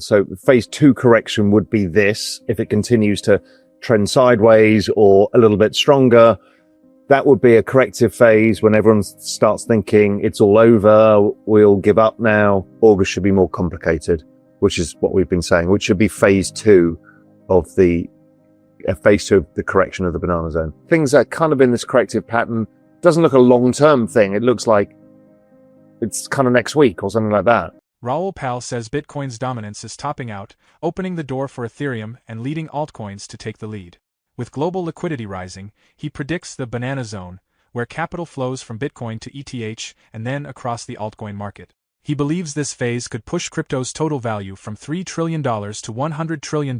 So phase 2 correction would be this. If it continues to trend sideways or a little bit stronger, that would be a corrective phase when everyone starts thinking it's all over, we'll give up now. August should be more complicated, which is what we've been saying, which should be phase 2 of the correction of the banana zone. Things are kind of in this corrective pattern. Doesn't look a long-term thing. It looks like it's kind of next week or something like that. Raoul Pal says Bitcoin's dominance is topping out, opening the door for Ethereum and leading altcoins to take the lead. With global liquidity rising, he predicts the banana zone, where capital flows from Bitcoin to ETH and then across the altcoin market. He believes this phase could push crypto's total value from $3 trillion to $100 trillion,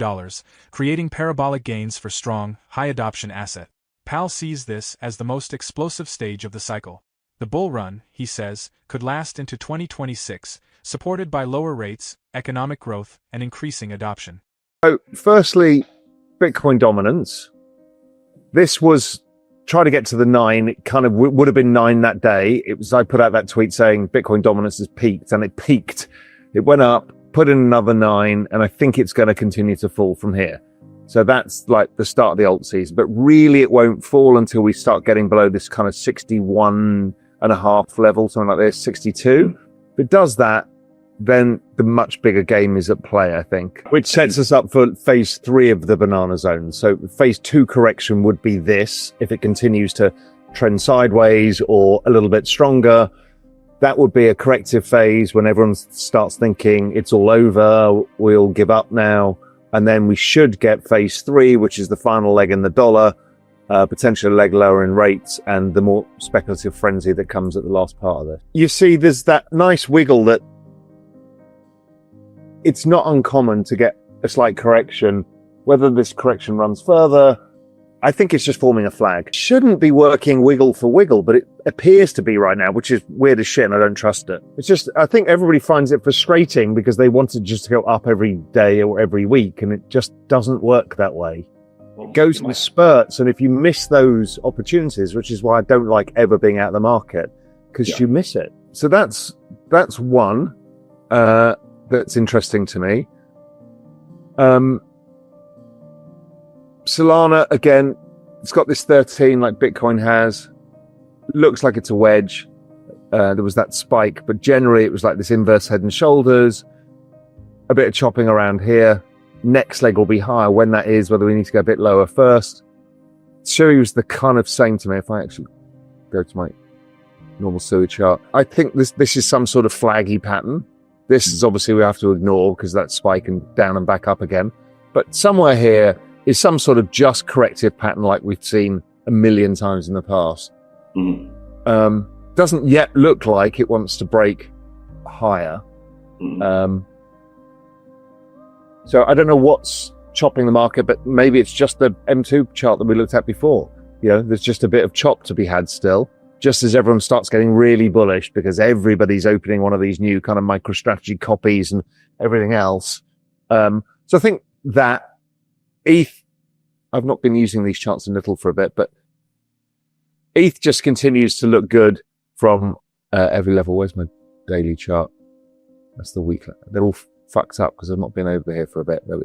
creating parabolic gains for strong, high-adoption asset. Pal sees this as the most explosive stage of the cycle. The bull run, he says, could last into 2026, supported by lower rates, economic growth, and increasing adoption. So, firstly, Bitcoin dominance. This was try to get to the 9. It kind of would have been 9 that day. I put out that tweet saying Bitcoin dominance has peaked, and it peaked. It went up, put in another 9, and I think it's going to continue to fall from here. So that's like the start of the alt season, but really it won't fall until we start getting below this kind of 61.5 level, something like this, 62. If it does that, then the much bigger game is at play, I think, which sets us up for phase 3 of the banana zone. So phase 2 correction would be this. If it continues to trend sideways or a little bit stronger, that would be a corrective phase when everyone starts thinking it's all over, we'll give up now. And then we should get phase 3, which is the final leg in the dollar, potentially a leg lower in rates, and the more speculative frenzy that comes at the last part of it. You see, there's that nice wiggle that it's not uncommon to get a slight correction. Whether this correction runs further, I think it's just forming a flag. Shouldn't be working wiggle for wiggle, but it appears to be right now, which is weird as shit, and I don't trust it. It's just, I think everybody finds it frustrating because they want it just to go up every day or every week, and it just doesn't work that way. It goes in spurts, and if you miss those opportunities, which is why I don't like ever being out of the market, because you miss it. So that's one that's interesting to me. Solana, again, it's got this 13 like Bitcoin has. Looks like it's a wedge. There was that spike, but generally it was like this inverse head and shoulders. A bit of chopping around here. Next leg will be higher. When that is, whether we need to go a bit lower first. Sui was the kind of same to me. If I actually go to my normal Sui chart, I think this is some sort of flaggy pattern. This is obviously we have to ignore because that spike and down and back up again. But somewhere here is some sort of just corrective pattern like we've seen a million times in the past. Doesn't yet look like it wants to break higher. So I don't know what's chopping the market, but maybe it's just the M2 chart that we looked at before. You know, there's just a bit of chop to be had still, just as everyone starts getting really bullish because everybody's opening one of these new kind of MicroStrategy copies and everything else. So I think that ETH, I've not been using these charts in little for a bit, but ETH just continues to look good from every level. Where's my daily chart? That's the weekly. They're all fucked up because I've not been over here for a bit. There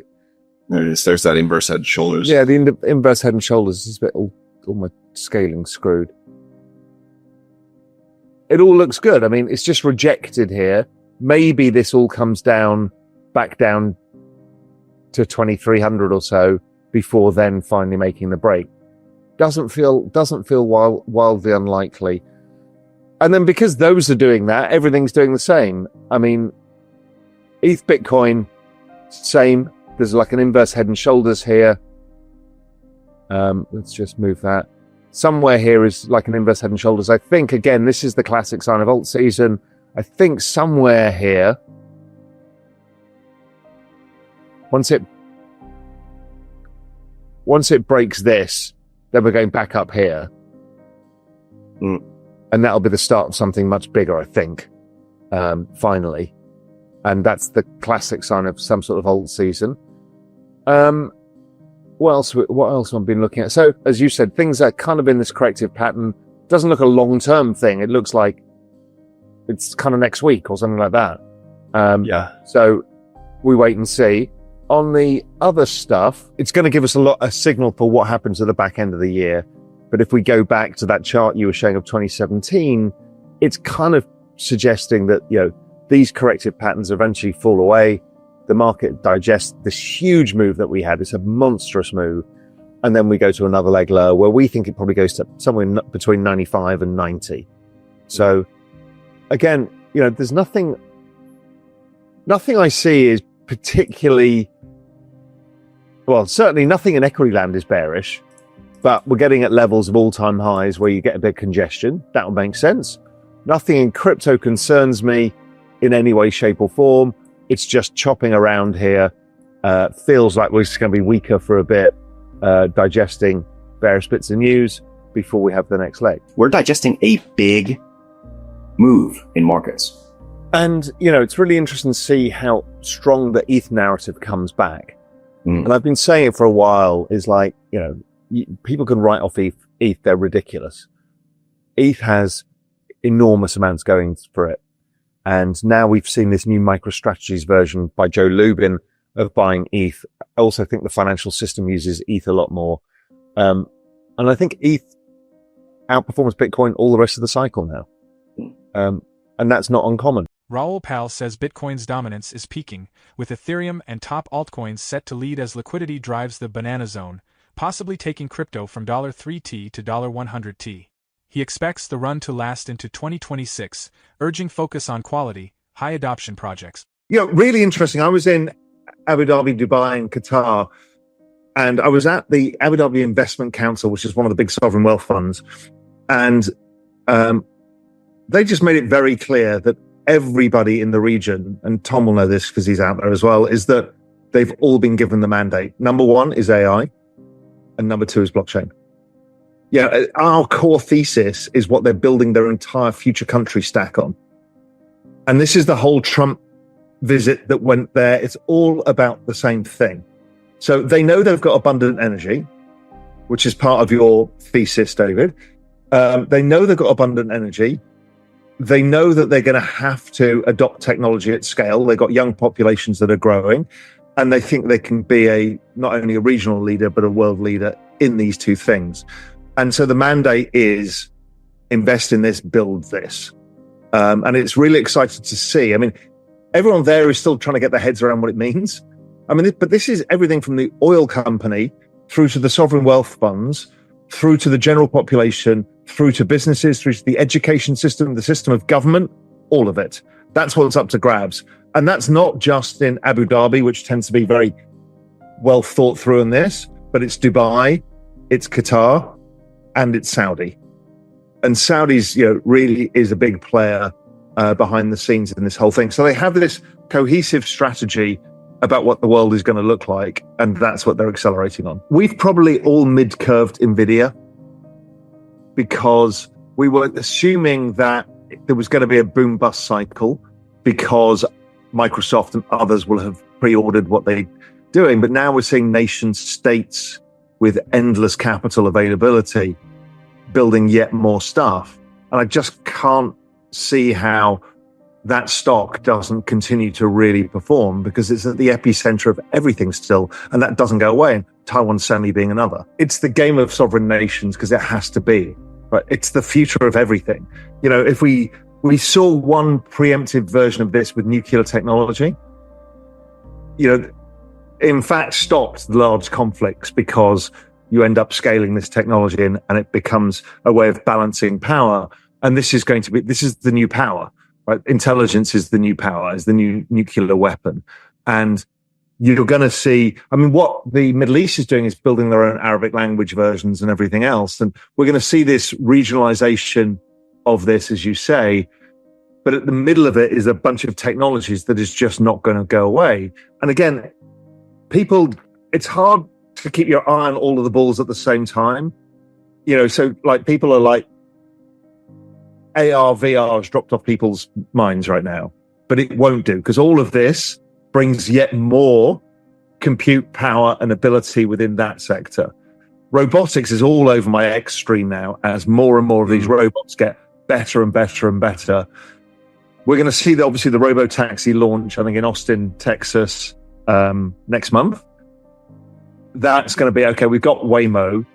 it is. There's that inverse head and shoulders. Yeah, the inverse head and shoulders is a bit all my scaling screwed. It all looks good. I mean, it's just rejected here. Maybe this all comes down, back down to 2,300 or so before then finally making the break. Doesn't feel wildly unlikely. And then because those are doing that, everything's doing the same. I mean, ETH Bitcoin, same. There's like an inverse head and shoulders here. Let's just move that. Somewhere here is like an inverse head and shoulders. I think, again, this is the classic sign of alt season. I think somewhere here, once it breaks this, then we're going back up here. And that'll be the start of something much bigger, I think, finally. And that's the classic sign of some sort of alt season. What else have I been looking at? So, as you said, things are kind of in this corrective pattern. Doesn't look a long-term thing. It looks like it's kind of next week or something like that. So we wait and see. On the other stuff, it's going to give us a signal for what happens at the back end of the year. But if we go back to that chart you were showing of 2017, it's kind of suggesting that, these corrective patterns eventually fall away. The market digests this huge move that we had. It's a monstrous move. And then we go to another leg lower where we think it probably goes to somewhere between 95 and 90. So again, there's nothing I see is particularly, well, certainly nothing in equity land is bearish, but we're getting at levels of all-time highs where you get a bit of congestion. That will make sense. Nothing in crypto concerns me in any way, shape or form. It's just chopping around here. Feels like we're going to be weaker for a bit, digesting various bits of news before we have the next leg. We're digesting a big move in markets. And, it's really interesting to see how strong the ETH narrative comes back. And I've been saying it for a while, is like, people can write off ETH, they're ridiculous. ETH has enormous amounts going for it. And now we've seen this new MicroStrategies version by Joe Lubin of buying ETH. I also think the financial system uses ETH a lot more. And I think ETH outperforms Bitcoin all the rest of the cycle now. And that's not uncommon. Raoul Pal says Bitcoin's dominance is peaking, with Ethereum and top altcoins set to lead as liquidity drives the banana zone, possibly taking crypto from $3T to $100T. He expects the run to last into 2026, urging focus on quality, high adoption projects. Really interesting. I was in Abu Dhabi, Dubai, and Qatar, and I was at the Abu Dhabi Investment Council, which is one of the big sovereign wealth funds. And they just made it very clear that everybody in the region, and Tom will know this because he's out there as well, is that they've all been given the mandate. Number one is AI, and number two is blockchain. Our core thesis is what they're building their entire future country stack on. And this is the whole Trump visit that went there. It's all about the same thing. So they know they've got abundant energy, which is part of your thesis, David. They know they've got abundant energy. They know that they're going to have to adopt technology at scale. They've got young populations that are growing, and they think they can be not only a regional leader, but a world leader in these two things. And so the mandate is invest in this, build this. And it's really exciting to see. I mean, everyone there is still trying to get their heads around what it means. But this is everything from the oil company through to the sovereign wealth funds, through to the general population, through to businesses, through to the education system, the system of government, all of it. That's what's up to grabs. And that's not just in Abu Dhabi, which tends to be very well thought through in this, but it's Dubai, it's Qatar, and it's Saudi. And Saudi's, really is a big player behind the scenes in this whole thing. So they have this cohesive strategy about what the world is going to look like, and that's what they're accelerating on. We've probably all mid-curved NVIDIA because we were assuming that there was going to be a boom-bust cycle because Microsoft and others will have pre-ordered what they're doing. But now we're seeing nation states with endless capital availability building yet more stuff. And I just can't see how that stock doesn't continue to really perform because it's at the epicenter of everything still, and that doesn't go away, and Taiwan Semi being another. It's the game of sovereign nations because it has to be, but it's the future of everything. If we saw one preemptive version of this with nuclear technology, in fact stopped large conflicts because you end up scaling this technology and it becomes a way of balancing power. And this is the new power. Right? Intelligence is the new power, is the new nuclear weapon. And you're going to see, what the Middle East is doing is building their own Arabic language versions and everything else. And we're going to see this regionalization of this, as you say. But at the middle of it is a bunch of technologies that is just not going to go away. And again, it's hard to keep your eye on all of the balls at the same time. So like people are like, AR, VR has dropped off people's minds right now, but it won't do because all of this brings yet more compute power and ability within that sector. Robotics is all over my X screen now as more and more of these robots get better and better and better. We're going to see obviously the robo-taxi launch, I think, in Austin, Texas, next month. That's going to be, okay, we've got Waymo,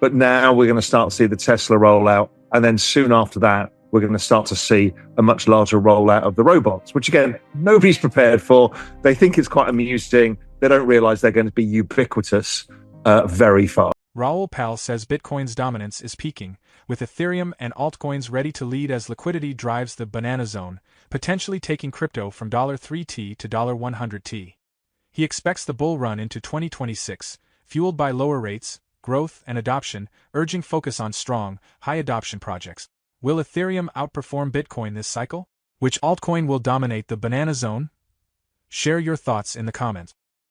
but now we're going to start to see the Tesla rollout. And then soon after that, we're going to start to see a much larger rollout of the robots, which again, nobody's prepared for. They think it's quite amusing. They don't realize they're going to be ubiquitous very fast. Raoul Pal says Bitcoin's dominance is peaking, with Ethereum and altcoins ready to lead as liquidity drives the banana zone, potentially taking crypto from $3T to $100T. He expects the bull run into 2026, fueled by lower rates, growth, and adoption, urging focus on strong, high adoption projects. Will Ethereum outperform Bitcoin this cycle? Which altcoin will dominate the banana zone? Share your thoughts in the comments.